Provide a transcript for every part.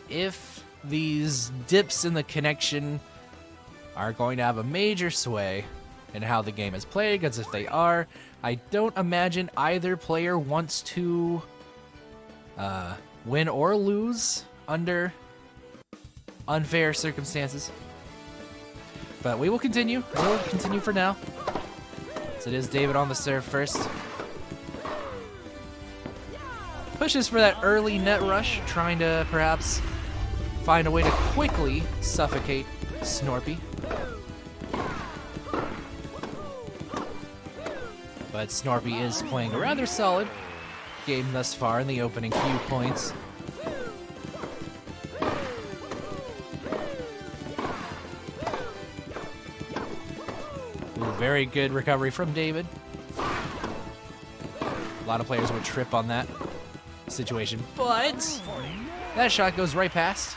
if these dips in the connection are going to have a major sway in how the game is played, because if they are, I don't imagine either player wants to win or lose under unfair circumstances. But we will continue. We'll continue for now. So it is David on the serve first. Pushes for that early net rush, trying to perhaps find a way to quickly suffocate Snorpy. But Snorpy is playing a rather solid game thus far in the opening few points. Ooh, very good recovery from David. A lot of players would trip on that situation, but that shot goes right past.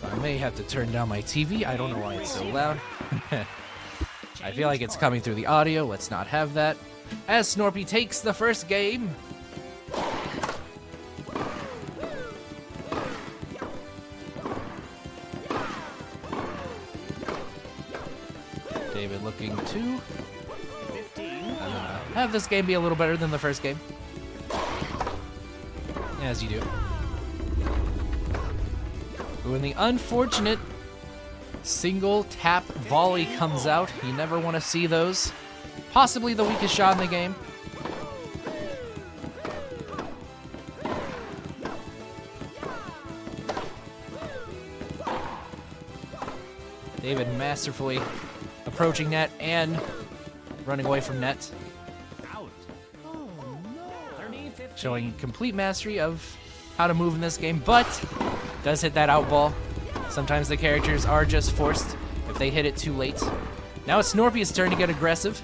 I may have to turn down my TV. I don't know why it's so loud. I feel like it's coming through the audio. Let's not have that. As Snorpy takes the first game. David looking to have this game be a little better than the first game. As you do. When the unfortunate single tap volley comes out, you never want to see those. Possibly the weakest shot in the game. David masterfully approaching net and running away from net. Showing complete mastery of how to move in this game, but does hit that out ball. Sometimes the characters are just forced if they hit it too late. Now it's Snorpy's turn to get aggressive.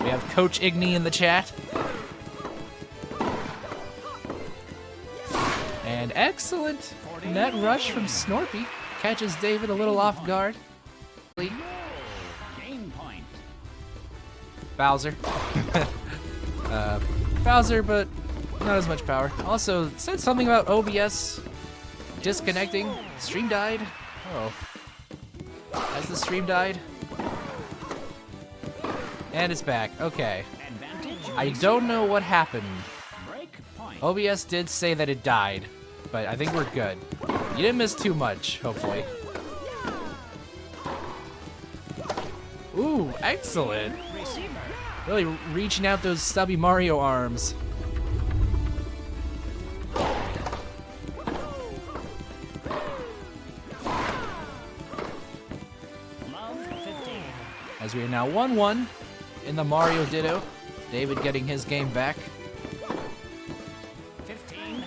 We have Coach Igny in the chat. And excellent net rush from Snorpy. Catches David a little off guard. Bowser. Bowser, but not as much power. Also, said something about OBS disconnecting. Stream died. Oh. Has the stream died? And it's back. Okay. I don't know what happened. OBS did say that it died, but I think we're good. You didn't miss too much, hopefully. Ooh, excellent. Really reaching out those stubby Mario arms. As we are now 1-1 in the Mario Ditto. David getting his game back. 15.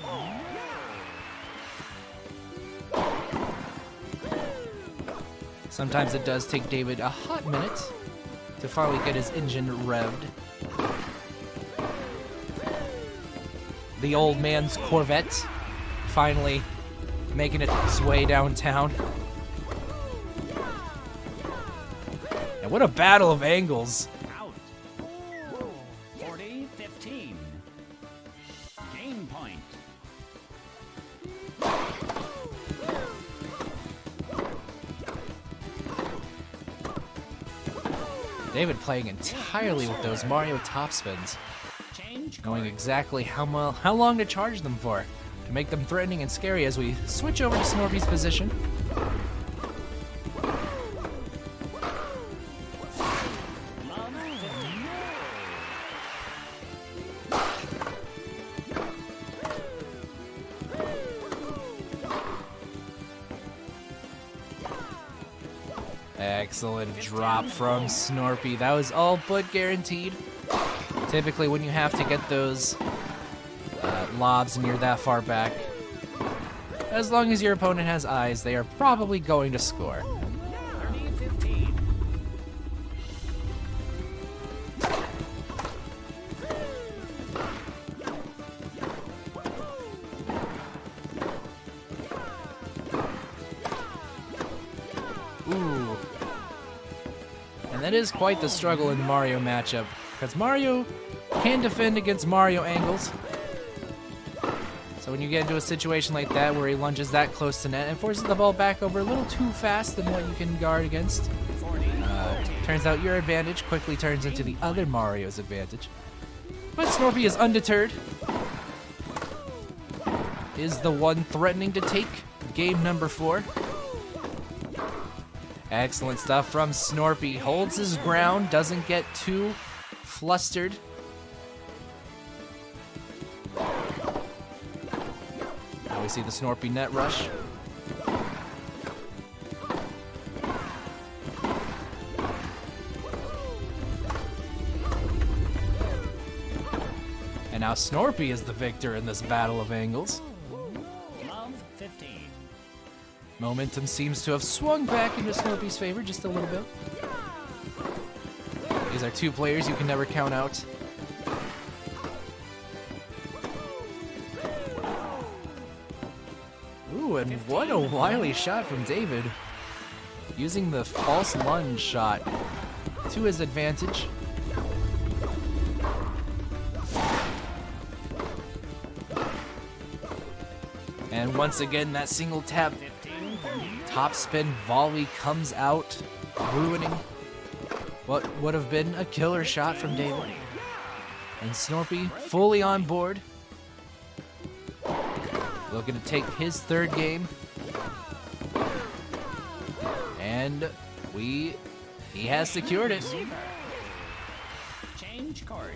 Sometimes it does take David a hot minute to finally get his engine revved. The old man's Corvette finally making its way downtown. And what a battle of angles. Out. 40-15. Game point. David playing entirely with those Mario topspins, knowing exactly how long to charge them for, to make them threatening and scary as we switch over to Snorpy's position. Excellent drop from Snorpy. That was all but guaranteed. Typically when you have to get those lobs and you're that far back, as long as your opponent has eyes, they are probably going to score. 30-15. Ooh. And that is quite the struggle in the Mario matchup, because Mario can defend against Mario angles. So when you get into a situation like that where he lunges that close to net and forces the ball back over a little too fast than what you can guard against, turns out your advantage quickly turns into the other Mario's advantage. But Snorpy is undeterred. Is the one threatening to take game number 4. Excellent stuff from Snorpy. Holds his ground, doesn't get too flustered. Now we see the Snorpy net rush. And now Snorpy is the victor in this battle of angles. Love 15. Momentum seems to have swung back into Snorpy's favor just a little bit. These are two players you can never count out. Ooh, and what a wily shot from David. Using the false lunge shot to his advantage. And once again, that single tap top spin volley comes out, ruining what would have been a killer shot from David. And Snorpy fully on board. Looking to take his 3rd game. And he has secured it. Change card.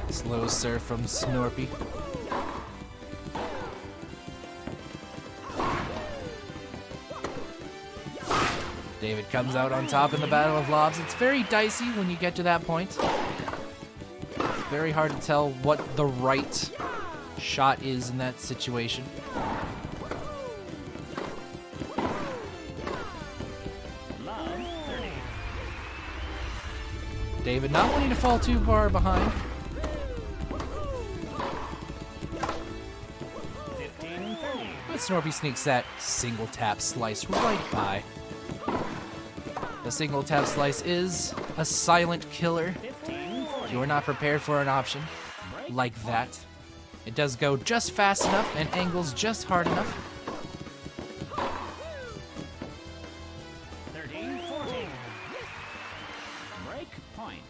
Slow serve from Snorpy. David comes out on top in the Battle of Lobs. It's very dicey when you get to that point. It's very hard to tell what the right shot is in that situation. Love 30. David not wanting to fall too far behind. 15-30. But Snorpy sneaks that single tap slice right by. The single tap slice is a silent killer. 15-40. You are not prepared for an option like that. It does go just fast enough and angles just hard enough. 13-14. Break point.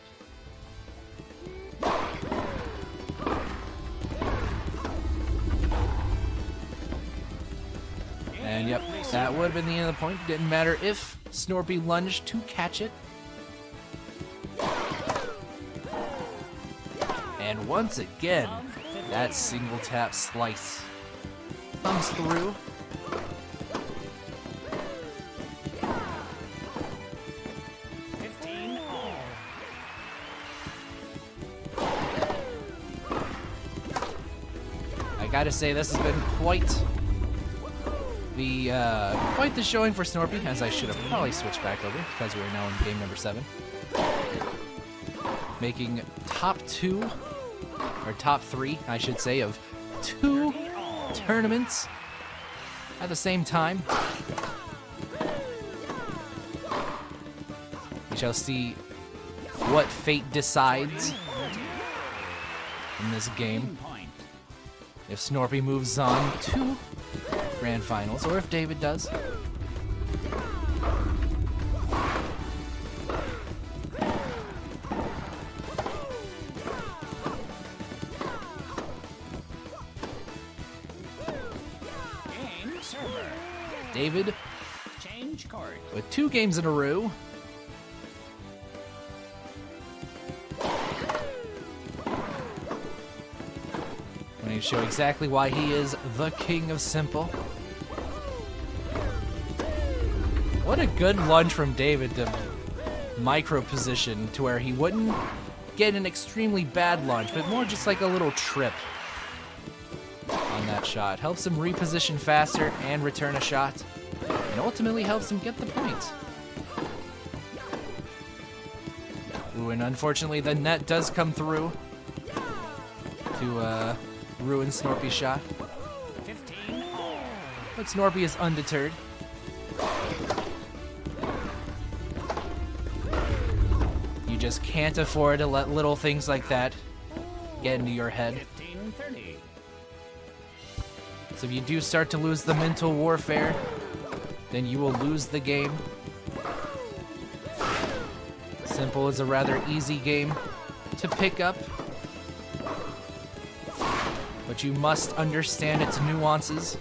And yep, that would have been the end of the point. Didn't matter if Snorpy lunged to catch it. And once again, that single tap slice comes through. I gotta say, this has been quite the showing for Snorpy, as I should have probably switched back over because we are now in game number 7. Making top 3, I should say, of 2 tournaments at the same time. We shall see what fate decides in this game. If Snorpy moves on to Grand Finals, or if David does. Game server. David, Change card. with 2 games in a row. We need to show exactly why he is the king of simple. What a good lunge from David to micro position to where he wouldn't get an extremely bad lunge, but more just like a little trip on that shot. Helps him reposition faster and return a shot, and ultimately helps him get the point. Ooh, and unfortunately the net does come through to ruin Snorpy's shot. 15. But Snorpy is undeterred. You just can't afford to let little things like that get into your head. 15-30. So if you do start to lose the mental warfare, then you will lose the game. Simple is a rather easy game to pick up, but you must understand its nuances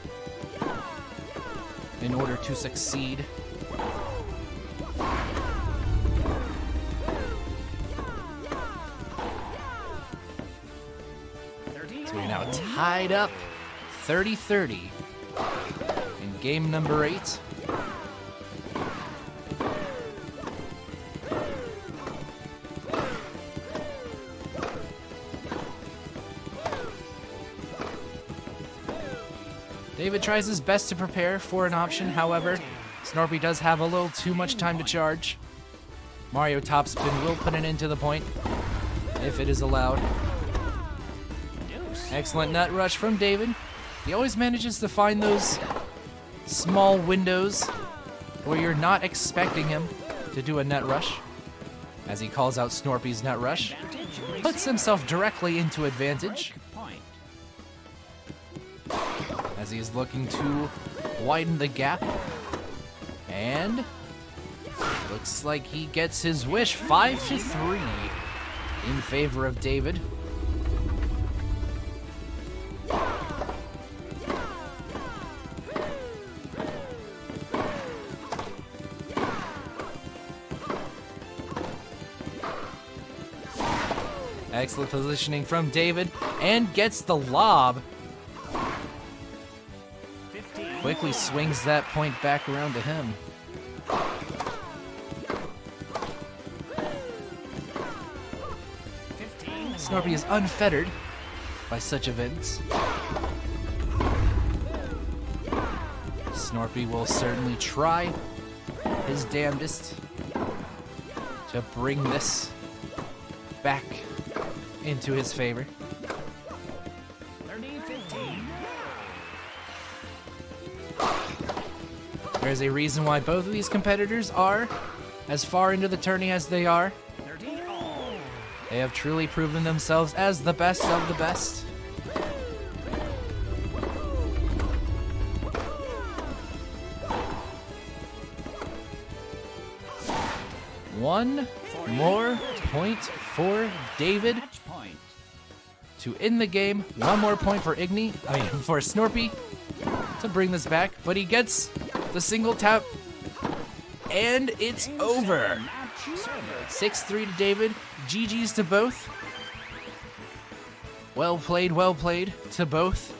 in order to succeed. So we're now tied up 30-30 in game number 8. David tries his best to prepare for an option, however, Snorpy does have a little too much time to charge. Mario Topspin will put an end to the point, if it is allowed. Excellent nut rush from David. He always manages to find those small windows where you're not expecting him to do a nut rush, as he calls out Snorpy's nut rush. Puts himself directly into advantage, as he is looking to widen the gap. And looks like he gets his wish, 5-3 in favor of David. Excellent positioning from David, and gets the lob. Quickly swings that point back around to him. Snorpy is unfettered by such events. Snorpy will certainly try his damnedest to bring this back into his favor. 30-15. There's a reason why both of these competitors are as far into the tourney as they are. 30-all. They have truly proven themselves as the best of the best. One more point for David Match point. to end the game. One more point for for Snorpy to bring this back, but he gets the single tap, and it's over. Match server. 6-3 to David. GG's to both. Well played to both.